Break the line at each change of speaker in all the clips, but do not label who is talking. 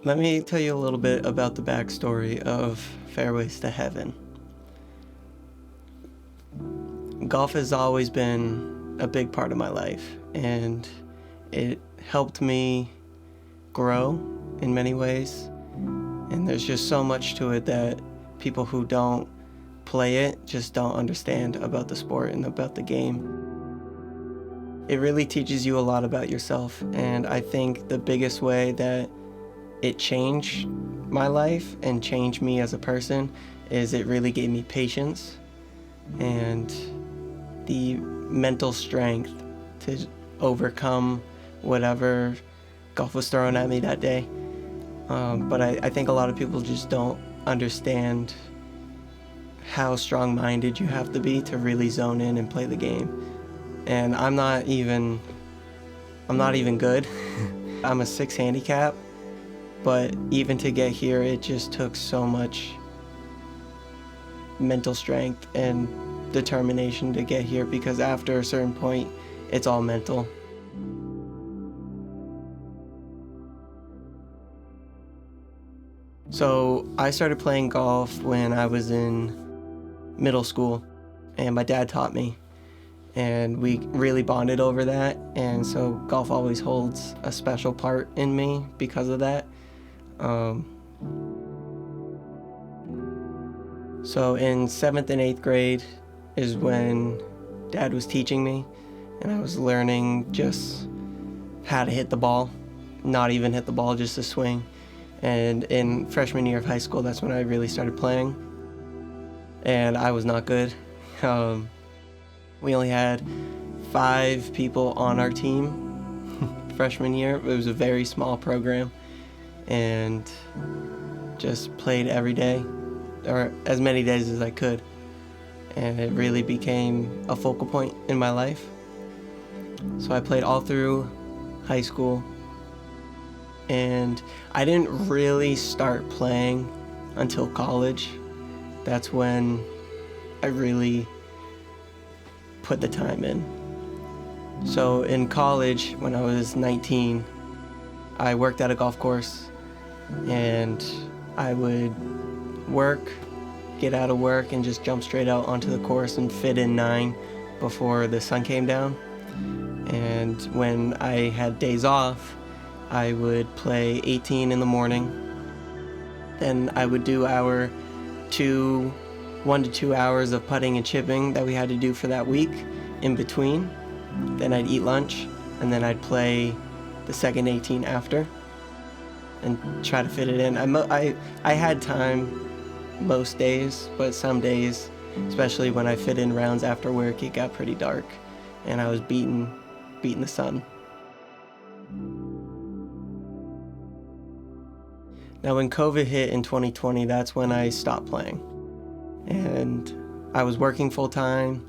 Let me tell you a little bit about the backstory of Fairways to Heaven. Golf has always been a big part of my life, and it helped me grow in many ways. And there's just so much to it that people who don't play it just don't understand about the sport and about the game. It really teaches you a lot about yourself, and I think the biggest way that it changed my life and changed me as a person is it really gave me patience and the mental strength to overcome whatever golf was thrown at me that day. But I think a lot of people just don't understand how strong-minded you have to be to really zone in and play the game. And I'm not even good. I'm a 6 handicap, but even to get here, it just took so much mental strength and determination to get here, because after a certain point, it's all mental. So I started playing golf when I was in middle school, and my dad taught me, and we really bonded over that, and so golf always holds a special part in me because of that. So in 7th and 8th grade is when Dad was teaching me, and I was learning just how to hit the ball, not even hit the ball, just to swing. And in freshman year of high school, that's when I really started playing, and I was not good. We only had 5 people on our team freshman year. It was a very small program, and just played every day, or as many days as I could, and it really became a focal point in my life. So I played all through high school, and I didn't really start playing until college. That's when I really put the time in. So in college, when I was 19, I worked at a golf course, and I would work, get out of work, and just jump straight out onto the course and fit in 9 before the sun came down. And when I had days off, I would play 18 in the morning. Then I would do our 1 to 2 hours of putting and chipping that we had to do for that week in between. Then I'd eat lunch, and then I'd play the second 18 after and try to fit it in. I had time most days, but some days, especially when I fit in rounds after work, it got pretty dark, and I was beating the sun. Now when COVID hit in 2020, that's when I stopped playing. And I was working full-time,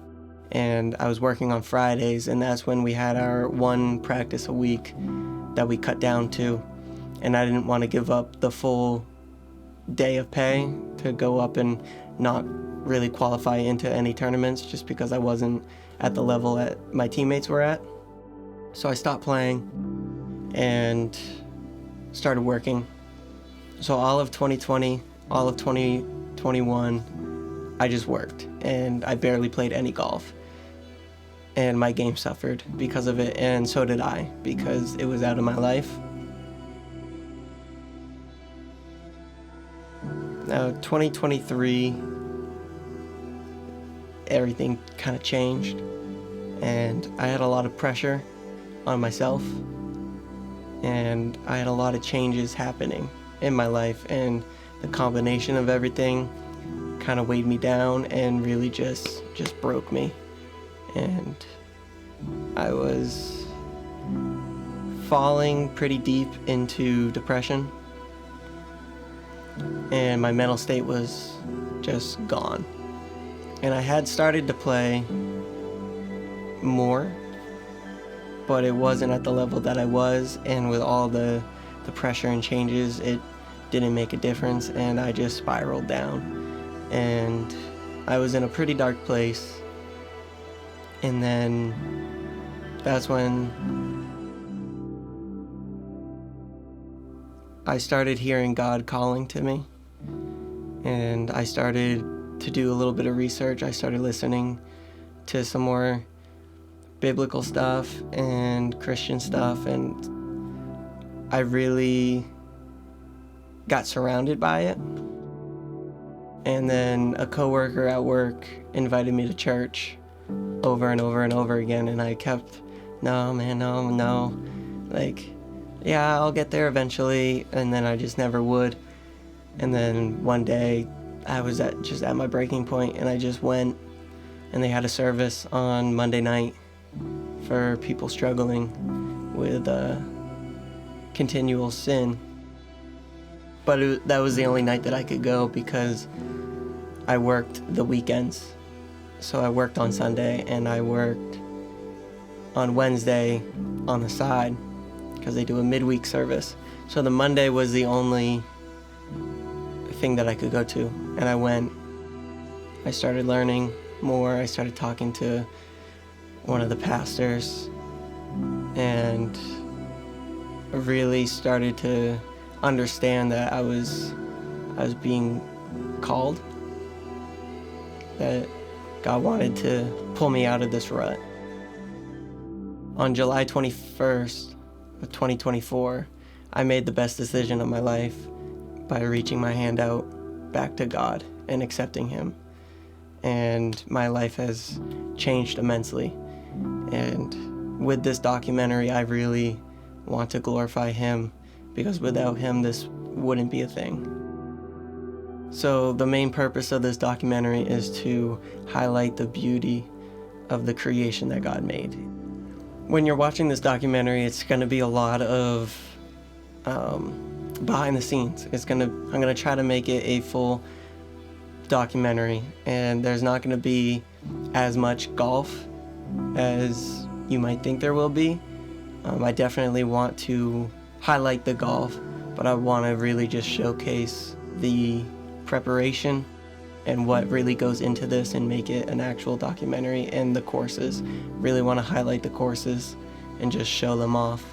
and I was working on Fridays, and that's when we had our 1 practice a week that we cut down to. And I didn't want to give up the full day of pay to go up and not really qualify into any tournaments, just because I wasn't at the level that my teammates were at. So I stopped playing and started working. So all of 2020, all of 2021, I just worked, and I barely played any golf. And my game suffered because of it, and so did I, because it was out of my life. Now, 2023, everything kind of changed, and I had a lot of pressure on myself, and I had a lot of changes happening in my life, and the combination of everything kind of weighed me down and really just broke me. And I was falling pretty deep into depression, and my mental state was just gone. And I had started to play more, but it wasn't at the level that I was, and with all the pressure and changes, it didn't make a difference, and I just spiraled down. And I was in a pretty dark place, and then that's when, 2023, everything kind of changed, and I had a lot of pressure on myself, and I had a lot of changes happening in my life, and the combination of everything kind of weighed me down, and really just broke me. And I was falling pretty deep into depression, and I had started to play more, but it wasn't at the level that I was, and with all the pressure and changes, it didn't make a difference, and I just spiraled down. And that's when I started hearing God calling to me, and I started to do a little bit of research. I started listening to some more biblical stuff and Christian stuff, and I really got surrounded by it. And then a coworker at work invited me to church over and over and over again, and I kept, no, man, no. Like, yeah, I'll get there eventually, and then I just never would. And then one day, I was just at my breaking point, and I just went, and they had a service on Monday night for people struggling with continual sin. But that was the only night that I could go because I worked the weekends. So I worked on Sunday and I worked on Wednesday on the side because they do a midweek service. So the Monday was the only thing that I could go to. And I went. I started learning more. I started talking to one of the pastors and really started to understand that I was being called, that God wanted to pull me out of this rut. On July 21st of 2024, I made the best decision of my life by reaching my hand out back to God and accepting Him. And my life has changed immensely. And with this documentary, I really want to glorify Him, because without Him, this wouldn't be a thing. So the main purpose of this documentary is to highlight the beauty of the creation that God made. When you're watching this documentary, it's going to be a lot of behind the scenes. I'm going to try to make it a full documentary, and there's not going to be as much golf as you might think there will be. I definitely want to highlight the golf, but I want to really just showcase the preparation and what really goes into this and make it an actual documentary, and the courses. Really want to highlight the courses and just show them off.